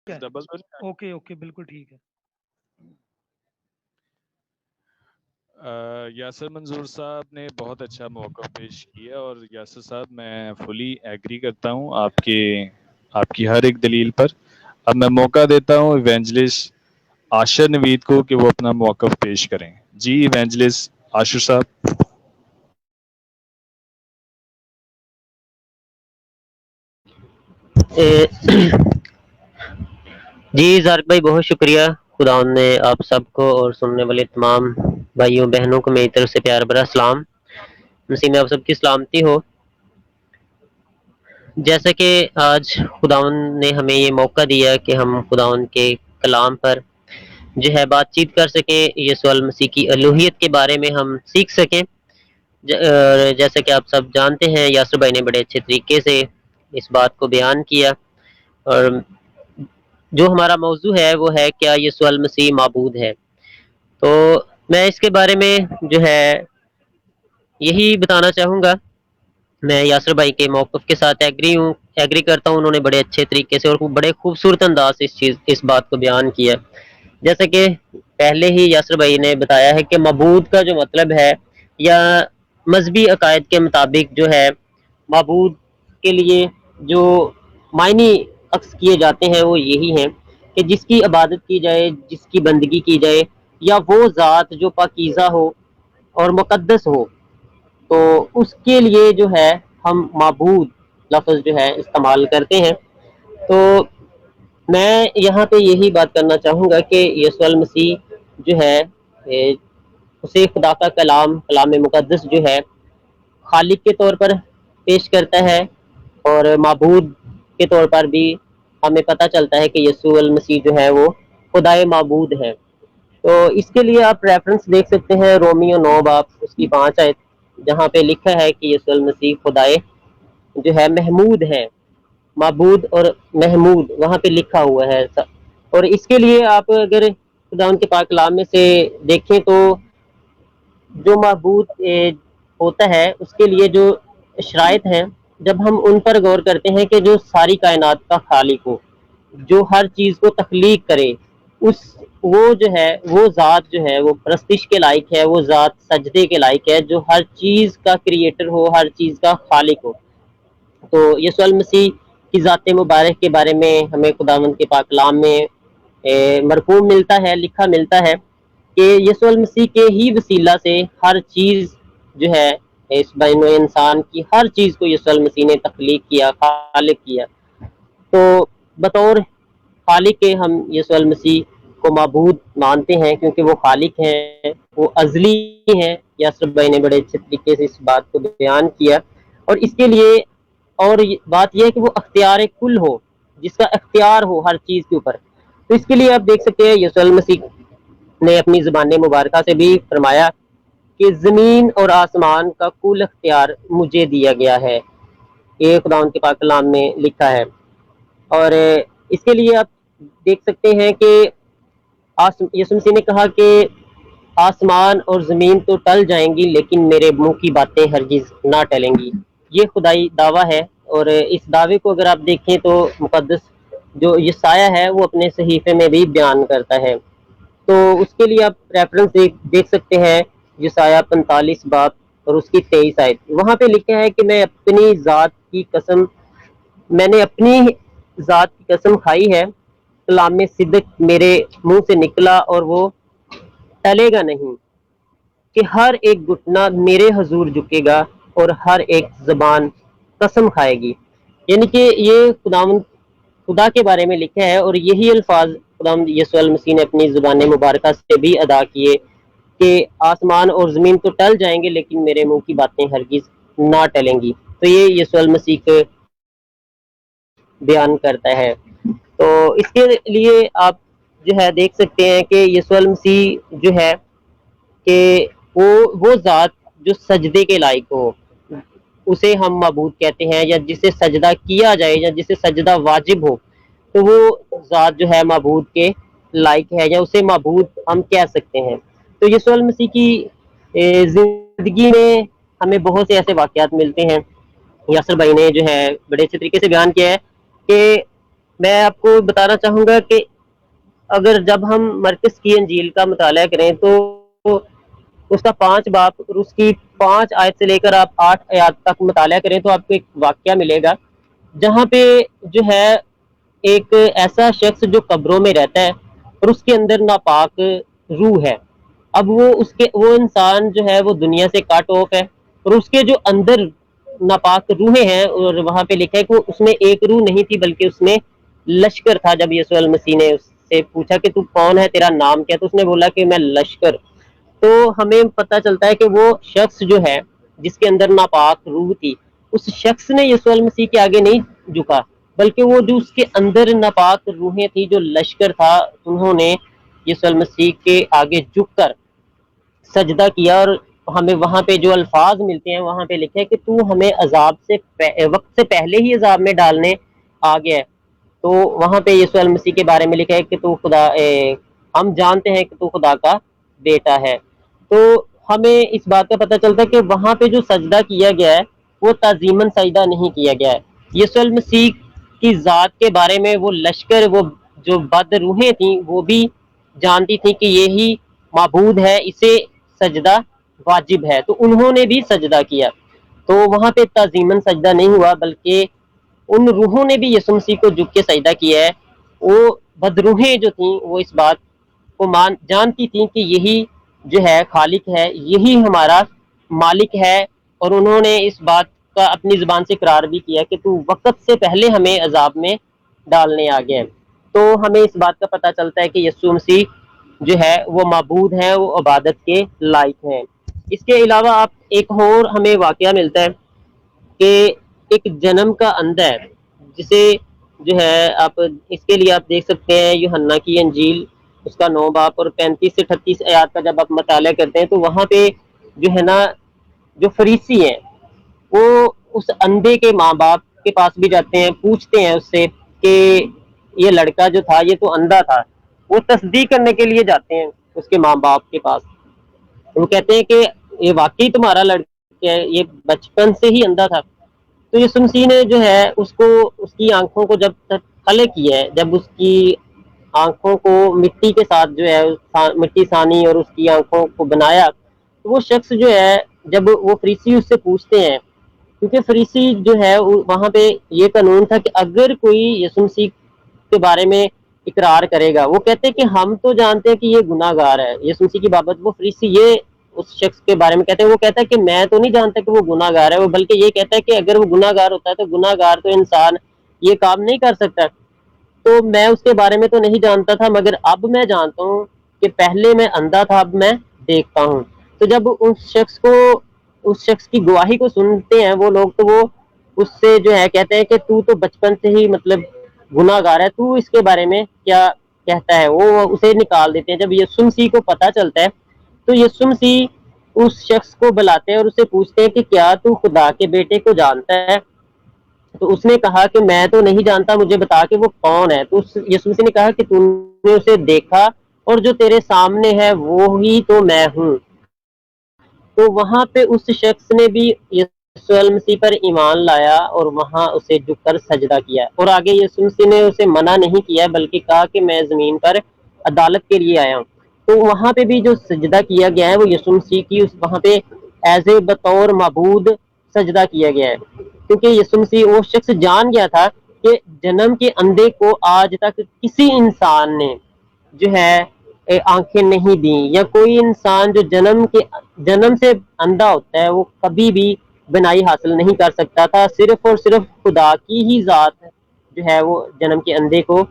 ہے ڈبل تو نہیں اوکے اوکے بالکل ٹھیک ہے. یاسر منظور صاحب نے بہت اچھا موقف پیش کیا اور یاسر صاحب میں فلی ایگری کرتا ہوں آپ کی ہر ایک دلیل پر. اب میں موقع دیتا ہوں ایونجلسٹ عاشر نوید کو کہ وہ اپنا موقف پیش کریں. جی ایونجلسٹ عاشر صاحب. جی زارق بھائی بہت شکریہ. خدا نے آپ سب کو اور سننے والے تمام بھائیوں بہنوں کو میری طرف سے پیار بھرا سلام. نصیب میں آپ سب کی سلامتی ہو. جیسا کہ آج خداوند نے ہمیں یہ موقع دیا کہ ہم خداوند کے کلام پر جو ہے بات چیت کر سکیں, یسوع المسیح کی الوہیت کے بارے میں ہم سیکھ سکیں. جیسا کہ آپ سب جانتے ہیں یاسر بھائی نے بڑے اچھے طریقے سے اس بات کو بیان کیا, اور جو ہمارا موضوع ہے وہ ہے کیا یسوع المسیح معبود ہے. تو میں اس کے بارے میں جو ہے یہی بتانا چاہوں گا. میں یاسر بھائی کے موقف کے ساتھ ایگری کرتا ہوں. انہوں نے بڑے اچھے طریقے سے اور بڑے خوبصورت انداز سے اس بات کو بیان کیا. جیسا کہ پہلے ہی یاسر بھائی نے بتایا ہے کہ معبود کا جو مطلب ہے, یا مذہبی عقائد کے مطابق جو ہے معبود کے لیے جو معنی عکس کیے جاتے ہیں وہ یہی ہیں کہ جس کی عبادت کی جائے, جس کی بندگی کی جائے, یا وہ ذات جو پاکیزہ ہو اور مقدس ہو, تو اس کے لیے جو ہے ہم معبود لفظ جو ہے استعمال کرتے ہیں. تو میں یہاں پہ یہی بات کرنا چاہوں گا کہ یسوع المسیح جو ہے اسے خدا کا کلام مقدس جو ہے خالق کے طور پر پیش کرتا ہے, اور معبود کے طور پر بھی ہمیں پتہ چلتا ہے کہ یسوع المسیح جو ہے وہ خدائے معبود ہے. تو اس کے لیے آپ ریفرنس دیکھ سکتے ہیں رومیو 9 باب اس کی 5 آیت, جہاں پہ لکھا ہے کہ یسوع المسیح خدائے جو ہے محمود ہے. معبود اور محمود وہاں پہ لکھا ہوا ہے. اور اس کے لیے آپ اگر خدا ان کے پاک کلام میں سے دیکھیں تو جو معبود ہوتا ہے اس کے لیے جو شرائط ہیں, جب ہم ان پر غور کرتے ہیں کہ جو ساری کائنات کا خالق ہو, جو ہر چیز کو تخلیق کرے, وہ جو ہے وہ ذات جو ہے وہ پرستش کے لائق ہے, وہ ذات سجدے کے لائق ہے, جو ہر چیز کا کریٹر ہو, ہر چیز کا خالق ہو. تو یسوع المسیح کی ذات مبارک کے بارے میں ہمیں خداوند کے پاک کلام میں مرقوم ملتا ہے, لکھا ملتا ہے کہ یسوع المسیح کے ہی وسیلہ سے ہر چیز جو ہے اس بین انسان کی ہر چیز کو یسوع المسیح نے تخلیق کیا, خالق کیا. تو بطور خالق کے ہم یسوع المسیح کو معبود مانتے ہیں کیونکہ وہ خالق ہیں, وہ ازلی ہیں. یاسر بھائی نے بڑے اچھے طریقے سے اس بات کو بیان کیا. اور اس کے لیے اور بات یہ ہے کہ وہ اختیار کل ہو, جس کا اختیار ہو ہر چیز کے اوپر. تو اس کے لیے آپ دیکھ سکتے ہیں یسوع المسیح نے اپنی زبان مبارکہ سے بھی فرمایا کہ زمین اور آسمان کا کل اختیار مجھے دیا گیا ہے. یہ خدا ان کے پاک کلام میں لکھا ہے. اور اس کے لیے آپ دیکھ سکتے ہیں کہ یسوع مسیح نے کہا کہ آسمان اور زمین تو ٹل جائیں گی لیکن میرے منہ کی باتیں ہرگز نہ ٹلیں گی. یہ خدائی دعویٰ ہے, اور اس دعوے کو اگر آپ دیکھیں تو مقدس جو یسایہ ہے وہ اپنے صحیفے میں بھی بیان کرتا ہے. تو اس کے لیے آپ ریفرنس دیکھ سکتے ہیں یسایہ 45 باب اور اس کی 23 آیت. وہاں پہ لکھا ہے کہ میں نے اپنی ذات کی قسم کھائی ہے, کلام صدق میرے منہ سے نکلا اور وہ ٹلے گا نہیں, کہ ہر ایک گھٹنا میرے حضور جھکے گا اور ہر ایک زبان قسم کھائے گی. یعنی کہ یہ خدا کے بارے میں لکھا ہے, اور یہی الفاظ خداوند یسوع المسیح نے اپنی زبان مبارکہ سے بھی ادا کیے کہ آسمان اور زمین تو ٹل جائیں گے لیکن میرے منہ کی باتیں ہرگز نہ ٹلیں گی. تو یہ یسوع المسیح کے بیان کرتا ہے. تو اس کے لیے آپ جو ہے دیکھ سکتے ہیں کہ یسوع المسیح جو ہے کہ وہ ذات جو سجدے کے لائق ہو, اسے ہم معبود کہتے ہیں, یا جسے سجدہ کیا جائے یا جسے سجدہ واجب ہو, تو وہ ذات جو ہے معبود کے لائق ہے, یا اسے معبود ہم کہہ سکتے ہیں. تو یسوع المسیح کی زندگی میں ہمیں بہت سے ایسے واقعات ملتے ہیں. یاسر بھائی نے جو ہے بڑے اچھے طریقے سے بیان کیا ہے کہ میں آپ کو بتانا چاہوں گا کہ اگر جب ہم مرکز کی انجیل کا مطالعہ کریں تو اس کا 5 باب اور اس کی 5 آیت سے لے کر آپ 8 آیات تک مطالعہ کریں تو آپ کو ایک واقعہ ملے گا جہاں پہ جو ہے ایک ایسا شخص جو قبروں میں رہتا ہے اور اس کے اندر ناپاک روح ہے. اب وہ انسان جو ہے وہ دنیا سے کٹ آف ہے اور اس کے جو اندر ناپاک روحیں ہیں اور وہاں پہ لکھا ہے کہ اس میں ایک روح نہیں تھی بلکہ اس میں لشکر تھا. جب یسوع المسیح نے اس سے پوچھا کہ تو کون ہے, تیرا نام کیا, تو اس نے بولا کہ میں لشکر. تو ہمیں پتہ چلتا ہے کہ وہ شخص جو ہے جس کے اندر ناپاک روح تھی, اس شخص نے یسوع المسیح کے آگے نہیں جھکا بلکہ وہ جو اس کے اندر ناپاک روحیں تھی جو لشکر تھا, انہوں نے یسوع المسیح کے آگے جھک کر سجدہ کیا. اور ہمیں وہاں پہ جو الفاظ ملتے ہیں وہاں پہ لکھے کہ تو ہمیں عذاب سے وقت سے پہلے ہی عذاب میں ڈالنے آ گیا ہے. تو وہاں پہ یسوع المسیح کے بارے میں لکھا ہے کہ تو خدا ہم جانتے ہیں کہ تو خدا کا بیٹا ہے. تو ہمیں اس بات کا پتہ چلتا ہے کہ وہاں پہ جو سجدہ کیا گیا ہے وہ تعظیماً سجدہ نہیں کیا گیا ہے. یسوع المسیح کی ذات کے بارے میں وہ لشکر, وہ جو بد روحیں تھیں وہ بھی جانتی تھیں کہ یہی معبود ہے, اسے سجدہ واجب ہے, تو انہوں نے بھی سجدہ کیا. تو وہاں پہ تعظیماً سجدہ نہیں ہوا بلکہ ان روحوں نے بھی یسوع مسیح کو جھک کے سجدہ کیا ہے. وہ بدروحیں جو تھیں وہ اس بات کو جانتی تھیں کہ یہی جو ہے خالق ہے, یہی ہمارا مالک ہے, اور انہوں نے اس بات کا اپنی زبان سے اقرار بھی کیا کہ تو وقت سے پہلے ہمیں عذاب میں ڈالنے آ گئے. تو ہمیں اس بات کا پتہ چلتا ہے کہ یسوع مسیح جو ہے وہ معبود ہے, وہ عبادت کے لائق ہیں. اس کے علاوہ آپ ایک اور ہمیں واقعہ ملتا ہے کہ ایک جنم کا اندھا ہے جسے جو ہے آپ اس کے لیے آپ دیکھ سکتے ہیں یوحنا کی انجیل اس کا 9 باب اور 35 سے 38 آیات کا جب آپ مطالعہ کرتے ہیں تو وہاں پہ جو ہے نا جو فریسی ہیں وہ اس اندھے کے ماں باپ کے پاس بھی جاتے ہیں, پوچھتے ہیں اس سے کہ یہ لڑکا جو تھا یہ تو اندھا تھا. وہ تصدیق کرنے کے لیے جاتے ہیں اس کے ماں باپ کے پاس. وہ کہتے ہیں کہ یہ واقعی تمہارا لڑکا ہے, یہ بچپن سے ہی اندھا تھا. تو یسوع مسیح نے جو ہے اس کو اس کی آنکھوں کو جب تک خلق کیا ہے, جب اس کی آنکھوں کو مٹی کے ساتھ جو ہے مٹی سانی اور اس کی آنکھوں کو بنایا, تو وہ شخص جو ہے جب وہ فریسی اس سے پوچھتے ہیں, کیونکہ فریسی جو ہے وہاں پہ یہ قانون تھا کہ اگر کوئی یسوع مسیح کے بارے میں اقرار کرے گا, وہ کہتے ہیں کہ ہم تو جانتے ہیں کہ یہ گناہ گار ہے. یسوع مسیح کی بابت وہ فریسی یہ اس شخص کے بارے میں کہتے ہیں, وہ کہتا ہے کہ میں تو نہیں جانتا کہ وہ گناہ گار ہے, وہ بلکہ یہ کہتا ہے کہ اگر وہ گناہ گار ہوتا ہے تو گناہ گار تو انسان یہ کام نہیں کر سکتا. تو میں اس کے بارے میں تو نہیں جانتا تھا, مگر اب میں جانتا ہوں کہ پہلے میں اندھا تھا اب میں دیکھتا ہوں. تو جب اس شخص کی گواہی کو سنتے ہیں وہ لوگ, تو وہ اس سے جو ہے کہتے ہیں کہ تو بچپن سے ہی مطلب گناہ گار ہے, تو اس کے بارے میں کیا کہتا ہے. وہ اسے نکال دیتے ہیں. جب یسوع مسیح کو پتہ چلتا ہے تو یسوع مسیح اس شخص کو بلاتے ہیں اور اس سے پوچھتے ہیں کہ کیا تو خدا کے بیٹے کو جانتا ہے. تو اس نے کہا کہ میں تو نہیں جانتا, مجھے بتا کہ وہ کون ہے. تو یسوع مسیح نے کہا کہ تم نے اسے دیکھا اور جو تیرے سامنے ہے وہی تو میں ہوں. تو وہاں پہ اس شخص نے بھی یسوع مسیح پر ایمان لایا اور وہاں اسے جھک کر سجدہ کیا, اور آگے یسوع مسیح نے اسے منع نہیں کیا بلکہ کہا کہ میں زمین پر عدالت کے لیے آیا ہوں. تو وہاں پہ بھی جو سجدہ کیا گیا ہے وہ یسوع مسیح کی وہاں پہ ایز اے بطور معبود سجدہ کیا گیا ہے, کیونکہ یسوع مسیح وہ شخص جان گیا تھا کہ جنم کے اندھے کو آج تک کسی انسان نے جو ہے آنکھیں نہیں دیں, یا کوئی انسان جو جنم سے اندھا ہوتا ہے وہ کبھی بھی بنائی حاصل نہیں کر سکتا تھا. صرف اور صرف خدا کی ہی ذات جو ہے وہ جنم کے اندھے کو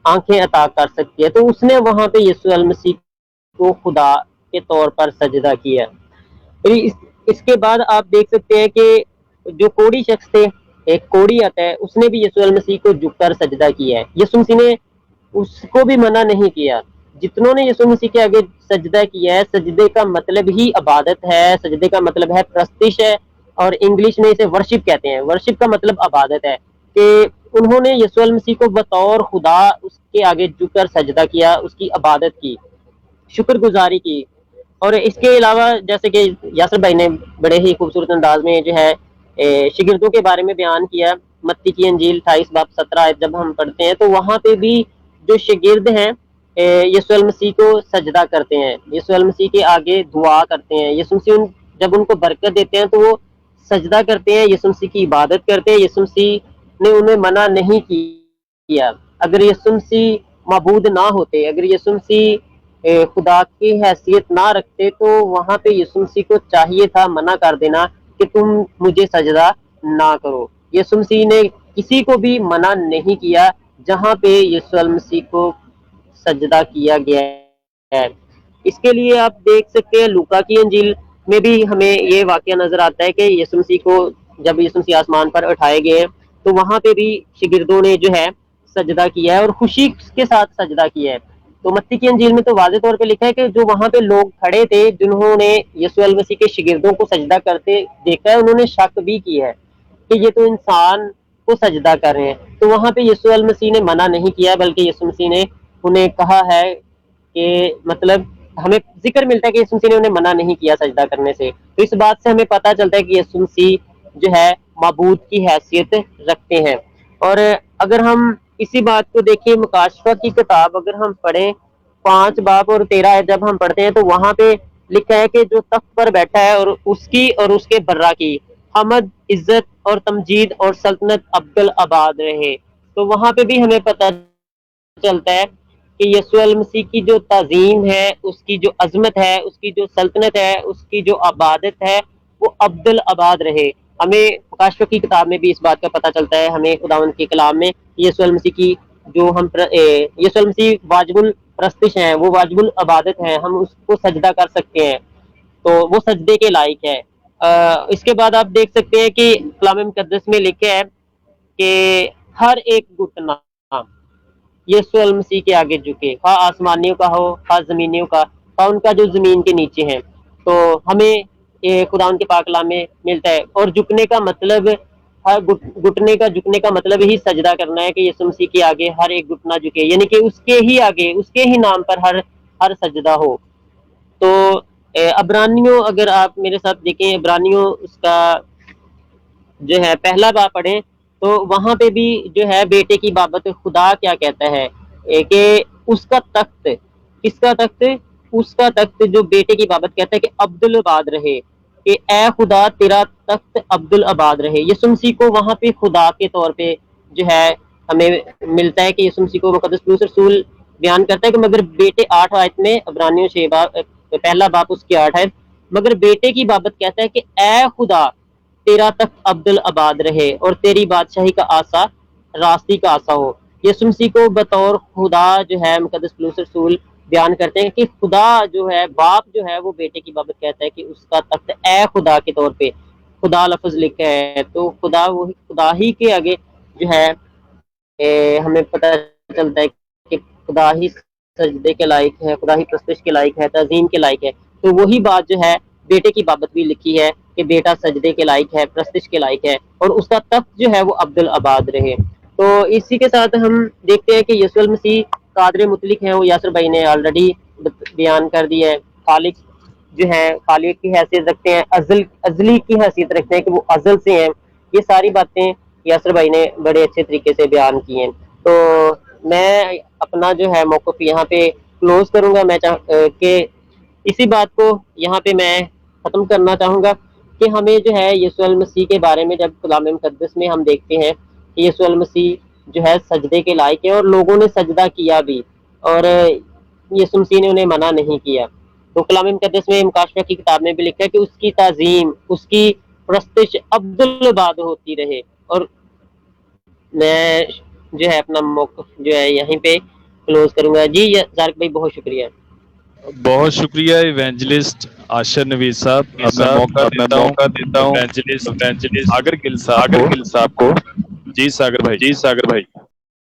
آنکھیں عطا کر سکتی ہے. تو اس نے وہاں پہ یسوع المسیح کو خدا کے طور پر سجدہ کیا. اس کے بعد آپ دیکھ سکتے ہیں کہ جو کوڑی شخص تھے, ایک کوڑی آتا ہے, اس نے بھی یسوع المسیح کو جھک کر سجدہ کیا ہے. یسوع مسیح نے اس کو بھی منع نہیں کیا. جتنوں نے یسوع مسیح کے آگے سجدہ کیا ہے, سجدے کا مطلب ہی عبادت ہے, سجدے کا مطلب ہے پرستش ہے, اور انگلش میں اسے ورشپ کہتے ہیں. ورشپ کا مطلب عبادت ہے, کہ انہوں نے یسوع المسیح کو بطور خدا اس کے آگے جھک کر سجدہ کیا, اس کی عبادت کی, شکر گزاری کی. اور اس کے علاوہ جیسے کہ یاسر بھائی نے بڑے ہی خوبصورت انداز میں جو ہے شاگردوں کے بارے میں بیان کیا, متی کی انجیل 28 باب 17 آیت جب ہم پڑھتے ہیں تو وہاں پہ بھی جو شاگرد ہیں یسوع المسیح کو سجدہ کرتے ہیں، یسوع المسیح کے آگے دعا کرتے ہیں، یسوع مسیح جب ان کو برکت دیتے ہیں تو وہ سجدہ کرتے ہیں، یسوع مسیح کی عبادت کرتے ہیں۔ یسوع مسیح نے انہیں منع نہیں کیا۔ اگر یسوع مسیح معبود نہ ہوتے، اگر یسوع مسیح خدا کی حیثیت نہ رکھتے تو وہاں پہ یسوع مسیح کو چاہیے تھا منع کر دینا کہ تم مجھے سجدہ نہ کرو۔ یسوع مسیح نے کسی کو بھی منع نہیں کیا جہاں پہ یسوع المسیح کو سجدہ کیا گیا ہے۔ اس کے لیے آپ دیکھ سکتے ہیں لوکا کی انجیل میں بھی ہمیں یہ واقعہ نظر آتا ہے کہ یسوع مسیح کو جب یسوع مسیح آسمان پر اٹھائے گئے ہیں تو وہاں پہ بھی شاگردوں نے جو ہے سجدہ کیا ہے اور خوشی کے ساتھ سجدہ کیا ہے۔ تو متی کی انجیل میں تو واضح طور پہ لکھا ہے کہ جو وہاں پہ لوگ کھڑے تھے جنہوں نے یسوع المسیح کے شاگردوں کو سجدہ کرتے دیکھا ہے، انہوں نے شک بھی کیا ہے کہ یہ تو انسان کو سجدہ کر رہے ہیں۔ تو وہاں پہ یسوع المسیح نے منع نہیں کیا بلکہ یسوع مسیح نے انہیں کہا ہے کہ مطلب ہمیں ذکر ملتا ہے کہ یسوع مسیح نے انہیں منع نہیں کیا سجدہ کرنے سے۔ تو اس بات سے ہمیں پتہ چلتا ہے کہ یسوع مسیح جو ہے معبود کی حیثیت رکھتے ہیں۔ اور اگر ہم اسی بات کو دیکھیں مکاشفہ کی کتاب اگر ہم پڑھیں 5 باب اور 13 جب ہم پڑھتے ہیں تو وہاں پہ لکھا ہے کہ جو تخت پر بیٹھا ہے اور اس کی اور اس کے برا کی حمد، عزت اور تمجید اور سلطنت ابدالآباد رہے۔ تو وہاں پہ بھی ہمیں پتہ چلتا ہے کہ یسوع المسیح کی جو تعظیم ہے، اس کی جو عظمت ہے، اس کی جو سلطنت ہے، اس کی جو عبادت ہے وہ ابدالآباد رہے۔ ہمیں مکاشفہ کی کتاب میں بھی اس بات کا پتہ چلتا ہے، ہمیں خداوند کے کلام میں یسوع المسیح کی جو ہم یسوع المسیح واجب الپرستش ہیں، وہ واجب العبادت ہیں، ہم اس کو سجدہ کر سکتے ہیں، تو وہ سجدے کے لائق ہے۔ اس کے بعد آپ دیکھ سکتے ہیں کہ کلام مقدس میں لکھا ہے کہ ہر ایک گھٹنا یسوع المسیح کے آگے جھکے، خواہ آسمانیوں کا ہو خواہ زمینیوں کا، خواہ ان کا جو زمین کے نیچے ہیں۔ تو ہمیں خدا ان کے پاک کلام میں ملتا ہے۔ اور جھکنے کا مطلب جھکنے کا مطلب ہی سجدہ کرنا ہے کہ یسوع مسیح کے آگے ہر ایک گھٹنا جھکے، یعنی کہ اس کے ہی آگے اس کے ہی نام پر ہر سجدہ ہو۔ تو عبرانیوں اگر آپ میرے ساتھ دیکھیں، عبرانیوں اس کا جو ہے پہلا باب پڑھیں تو وہاں پہ بھی جو ہے بیٹے کی بابت خدا کیا کہتا ہے کہ اس کا تخت، کس کا تخت؟ اس کا تخت جو بیٹے کی بابت کہتا ہے کہ عبدالآباد رہے، کہ اے خدا تیرا تخت عبدالآباد رہے۔ یسوع مسیح کو وہاں پہ خدا کے طور پہ جو ہے ہمیں ملتا ہے کہ یسوع مسیح کو مقدس پولس رسول بیان کرتا ہے کہ مگر بیٹے 8 آیت میں عبرانیوں 6 باب پہلا باب اس کی 8 آیت، مگر بیٹے کی بابت کہتا ہے کہ اے خدا تیرا تخت عبدالآباد رہے اور تیری بادشاہی کا آسا راستی کا آسا ہو۔ یسوع مسیح کو بطور خدا جو ہے مقدس پولس رسول بیان کرتے ہیں کہ خدا جو ہے باپ جو ہے وہ بیٹے کی بابت کہتا ہے کہ اس کا تخت اے خدا کے طور پہ خدا لفظ لکھا ہے۔ تو خدا وہی خدا ہی کے آگے جو ہے ہمیں پتہ چلتا ہے کہ خدا ہی سجدے کے لائق ہے، خدا ہی پرستش کے لائق ہے، تعظیم کے لائق ہے۔ تو وہی بات جو ہے بیٹے کی بابت بھی لکھی ہے کہ بیٹا سجدے کے لائق ہے، پرستش کے لائق ہے اور اس کا تخت جو ہے وہ عبدالآباد رہے۔ تو اسی کے ساتھ ہم دیکھتے ہیں کہ یسوع المسیح قادر مطلق ہیں، وہ یاسر بھائی نے آلریڈی بیان کر دیا ہے۔ خالق جو ہے خالق کی حیثیت رکھتے ہیں، ازلی کی حیثیت رکھتے ہیں کہ وہ ازل سے ہیں۔ یہ ساری باتیں یاسر بھائی نے بڑے اچھے طریقے سے بیان کی ہیں۔ تو میں اپنا جو ہے موقف یہاں پہ کلوز کروں گا، میں کہ اسی بات کو یہاں پہ میں ختم کرنا چاہوں گا کہ ہمیں جو ہے یسوع المسیح کے بارے میں جب کلام مقدس میں ہم دیکھتے ہیں کہ یسوع المسیح جو ہے سجدے کے لائق ہے اور لوگوں نے سجدہ کیا بھی اور یسوع مسیح نے انہیں منع نہیں کیا۔ تو کلام مقدس میں مکاشفہ کی کتاب میں بھی لکھا ہے کہ اس کی تعظیم، اس کی پرستش عبدالآباد ہوتی رہے۔ اور میں جو ہے اپنا موقف جو ہے یہیں پہ کلوز کروں گا۔ جی زارق بھائی بہت شکریہ۔ بہت شکریہ ایونجلسٹ عاشر نوید صاحب۔ اب میں موقع دیتا ہوں ایونجلسٹ ساگر گل صاحب کو۔ جی ساگر بھائی۔